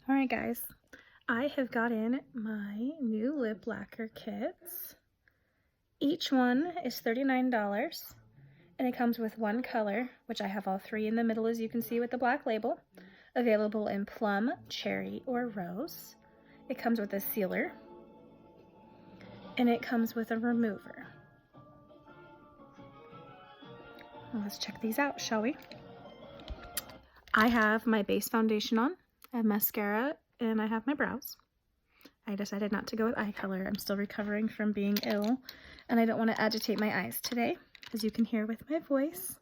Alright guys, I have got in my new lip lacquer kits. Each one is $39 and it comes with one color, which I have all three in the middle as you can see with the black label, available in plum, cherry, or rose. It comes with a sealer and it comes with a remover. Let's check these out, shall we? I have my base foundation on, I have mascara, and I have my brows. I decided not to go with eye color. I'm still recovering from being ill, and I don't want to agitate my eyes today, as you can hear with my voice.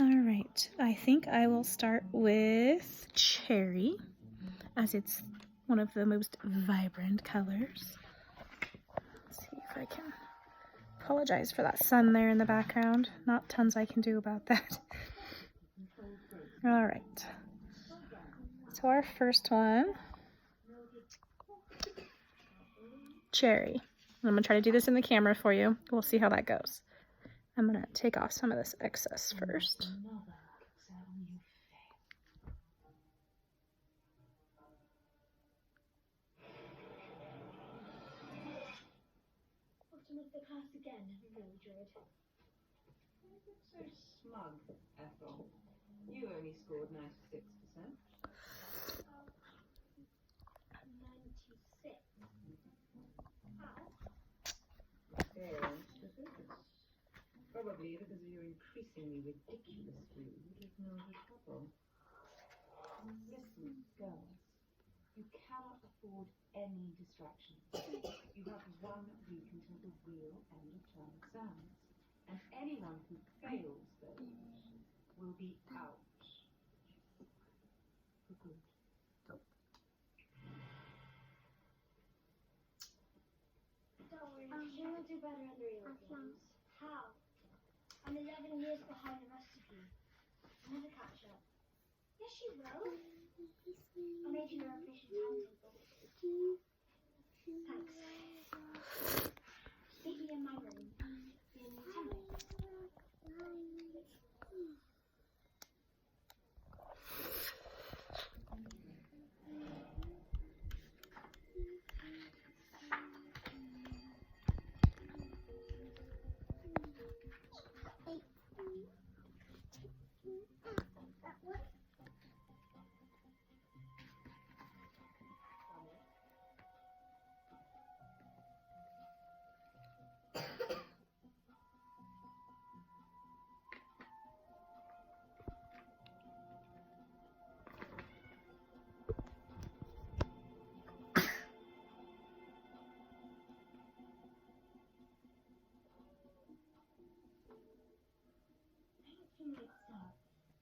Alright, I think I will start with cherry, as it's one of the most vibrant colors. Let's see if I can apologize for that sun there in the background. Not tons I can do about that. Alright, so our first one, cherry. I'm going to try to do this in the camera for you. We'll see how that goes. I'm going to take off some of this excess first. So smug, Ethel. You only scored 96%. 96. How? Probably because of your increasingly ridiculous view of married couple. Listen, girls, you cannot afford any distractions. You have 1 week until the real end of term exams, and anyone who fails those will be out for good. Don't worry, she'll do better in the real exams. How? I'm 11 years behind the rest of you. I'll never catch up. Yes, she will. I made you your official timetable. Thanks. Meet me in my room in 10 minutes.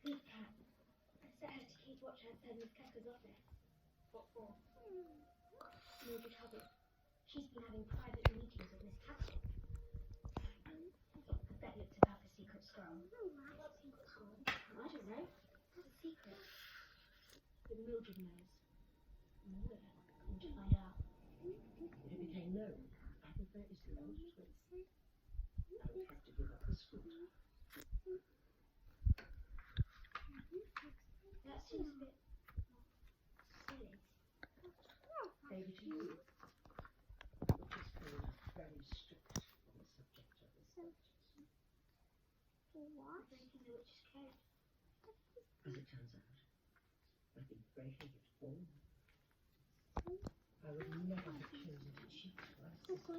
Good cat. I set her to keep watch outside Miss Kafka's office. What for? Mildred Hubbard. She's been having private meetings with Miss Kafka. I bet it's about the secret scroll. What secret scroll? I don't know. It's a secret. But Mildred knows. I'm to find out. It became known. Agatha is the older twin. I would have to give up the school. That seems a bit silly. Baby Jesus. Which is very strict on the subject of research. What? Breaking the witch's code. As it turns out, I've been breaking it all. I would never have chosen to cheat twice. But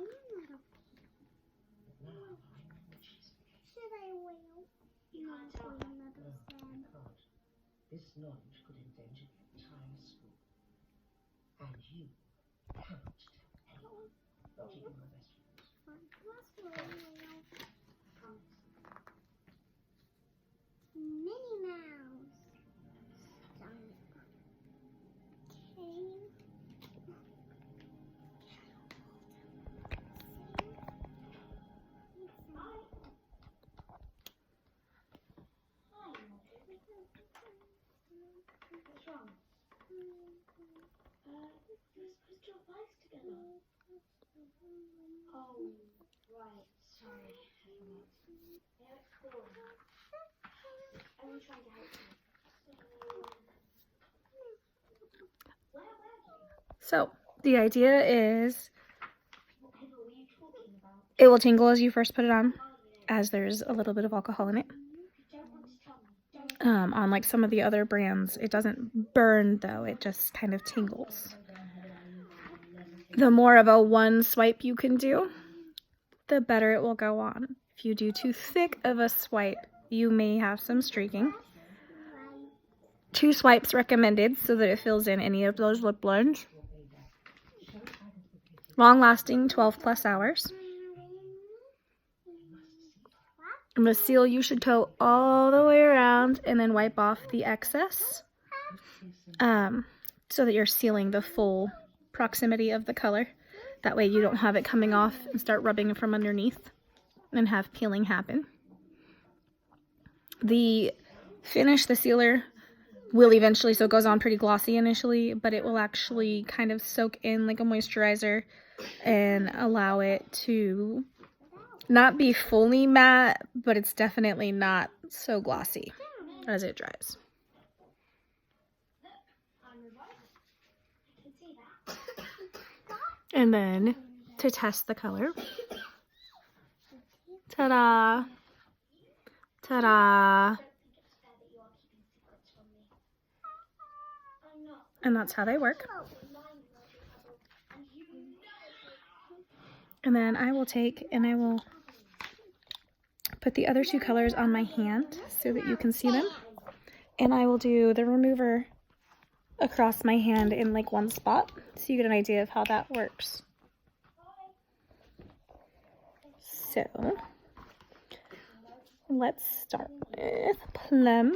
now I know witches. Should I will? You can't tell her. No, I can't. This knowledge could endanger the entire school. And you cannot tell anyone, not even my best friends. Promise. Minnie Mouse. What's wrong? We're supposed to revise together. Oh, right. Sorry, I forgot. Yeah, it's cool. I'm trying to help you. So the idea is it will tingle as you first put it on, as there's a little bit of alcohol in it. On like some of the other brands, it doesn't burn though, it just kind of tingles. The more of a one swipe you can do, the better it will go on. If you do too thick of a swipe, you may have some streaking. 2 swipes recommended so that it fills in any of those lip lines. Long lasting, 12+ hours. And the seal you should toe all the way around and then wipe off the excess so that you're sealing the full proximity of the color. That way you don't have it coming off and start rubbing from underneath and have peeling happen. The finish, the sealer, will eventually, so it goes on pretty glossy initially, but it will actually kind of soak in like a moisturizer and allow it to not be fully matte, but it's definitely not so glossy as it dries. And then to test the color, ta-da, ta-da, and that's how they work. And then I will take and I will put the other 2 colors on my hand so that you can see them. And I will do the remover across my hand in like one spot so you get an idea of how that works. So let's start with Plum.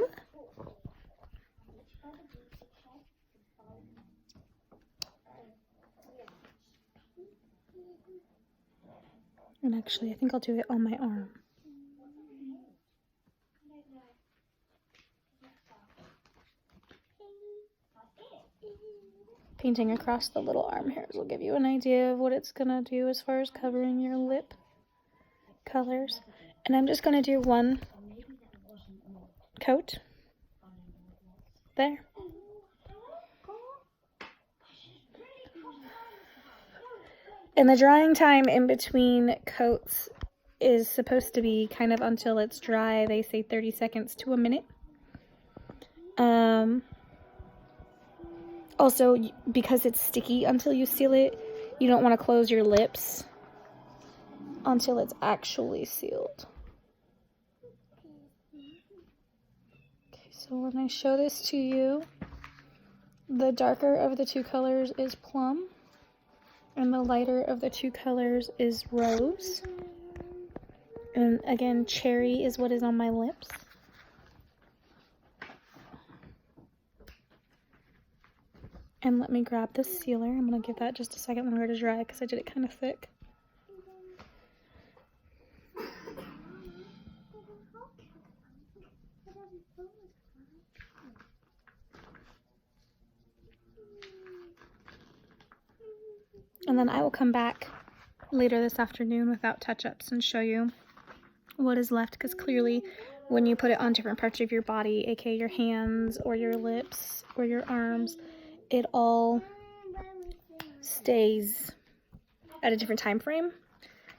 And actually, I think I'll do it on my arm. Painting across the little arm hairs will give you an idea of what it's gonna do as far as covering your lip colors. And I'm just gonna do one coat there. And the drying time in between coats is supposed to be kind of until it's dry. They say 30 seconds to a minute. Also, because it's sticky until you seal it, you don't want to close your lips until it's actually sealed. Okay, so when I show this to you, the darker of the 2 colors is Plum, and the lighter of the 2 colors is Rose. And again, Cherry is what is on my lips. And let me grab the sealer. I'm going to give that just a second longer to dry because I did it kind of thick. And then I will come back later this afternoon without touch-ups and show you what is left, because clearly when you put it on different parts of your body, aka your hands or your lips or your arms, it all stays at a different time frame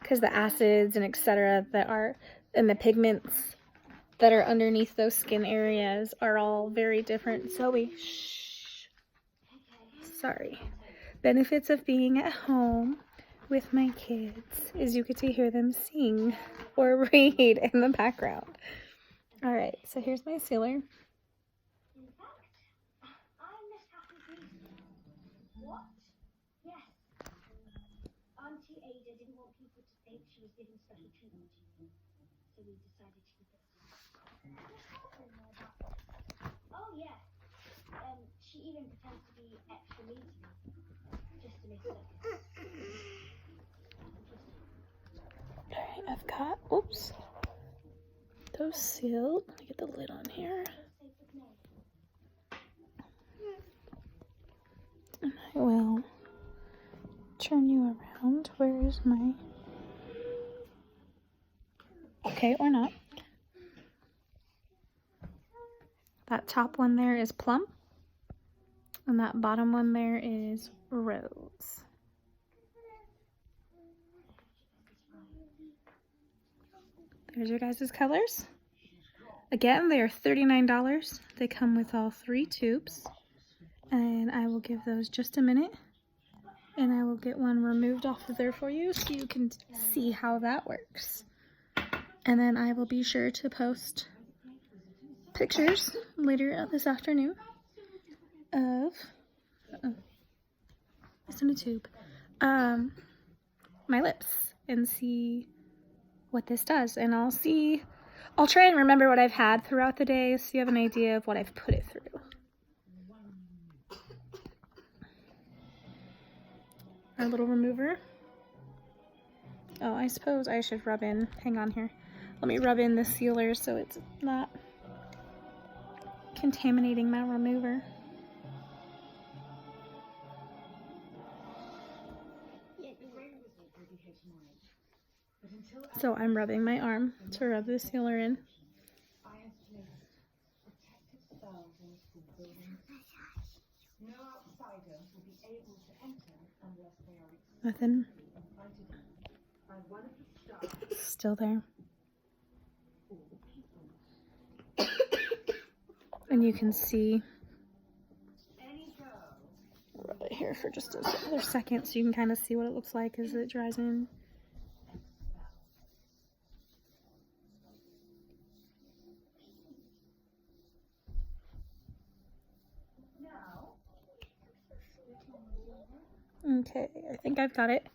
because the acids and etc. that are and the pigments that are underneath those skin areas are all very different. Zoe, shh. Sorry. Benefits of being at home with my kids is you get to hear them sing or read in the background. All right, so here's my sealer. What? Yes. Auntie Ada didn't want people to think she was giving special treatment to you, so we decided to keep it secret. Oh yeah. She even pretends to be extra mean to me, just to make it up. Alright, I've got, oops, those sealed. Let me get the lid on here. And I will turn you around. Where is my, okay, or not. That top one there is Plum. And that bottom one there is rose. There's your guys' colors. Again, they are $39. They come with all 3 tubes. And I will give those just a minute. And I will get one removed off of there for you so you can see how that works. And then I will be sure to post pictures later this afternoon of, it's in a tube, my lips and see what this does. And I'll try and remember what I've had throughout the day so you have an idea of what I've put it through. Our little remover. Oh, I suppose I should rub in, hang on here. Let me rub in the sealer so it's not contaminating my remover. So I'm rubbing my arm to rub the sealer in. Nothing. Still there. And you can see, rub it here for just another second so you can kind of see what it looks like as it dries in. Okay, I think I've got it.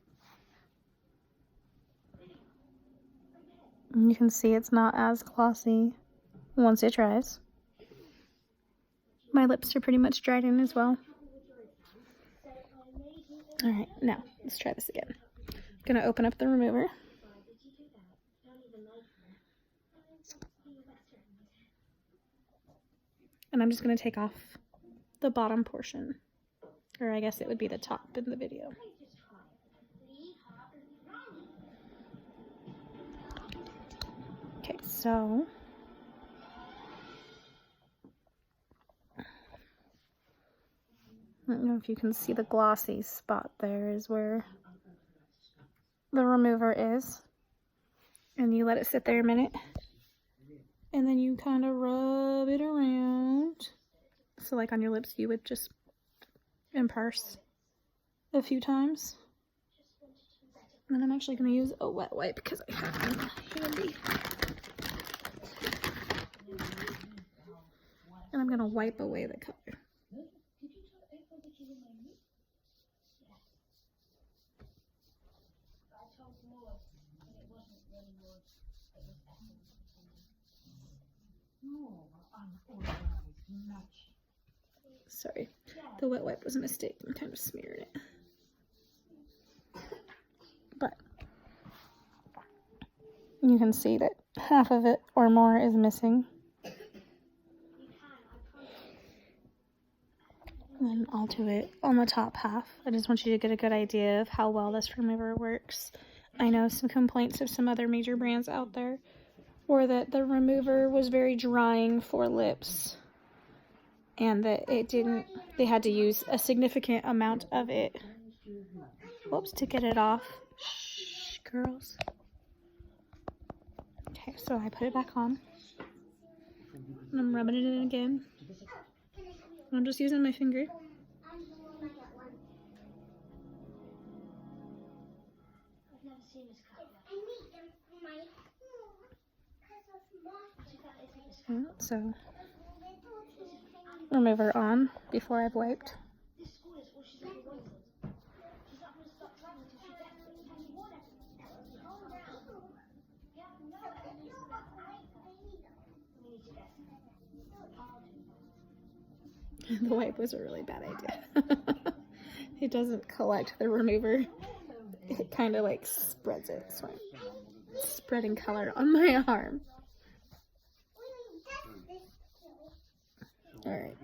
And you can see it's not as glossy once it dries. My lips are pretty much dried in as well. Alright, now let's try this again. I'm gonna open up the remover. And I'm just gonna take off the bottom portion. Or I guess it would be the top in the video. Okay, so I don't know if you can see the glossy spot there is where the remover is. And you let it sit there a minute. And then you kind of rub it around. So like on your lips, you would just immerse a few times. And then I'm actually going to use a wet wipe because I have one handy. And I'm going to wipe away the color. Sorry, the wet wipe was a mistake. I'm kind of smearing it. But you can see that half of it or more is missing. And then I'll do it on the top half. I just want you to get a good idea of how well this remover works. I know some complaints of some other major brands out there were that the remover was very drying for lips. And that they had to use a significant amount of it, to get it off. Shh, girls. Okay, so I put it back on. And I'm rubbing it in again. I'm just using my finger. So, remover on before I've wiped. The wipe was a really bad idea. It doesn't collect the remover. It kind of like spreads it. So I'm spreading color on my arm. Alright.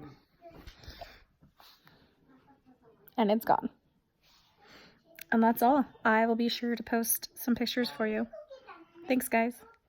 And it's gone. And that's all. I will be sure to post some pictures for you. Thanks, guys.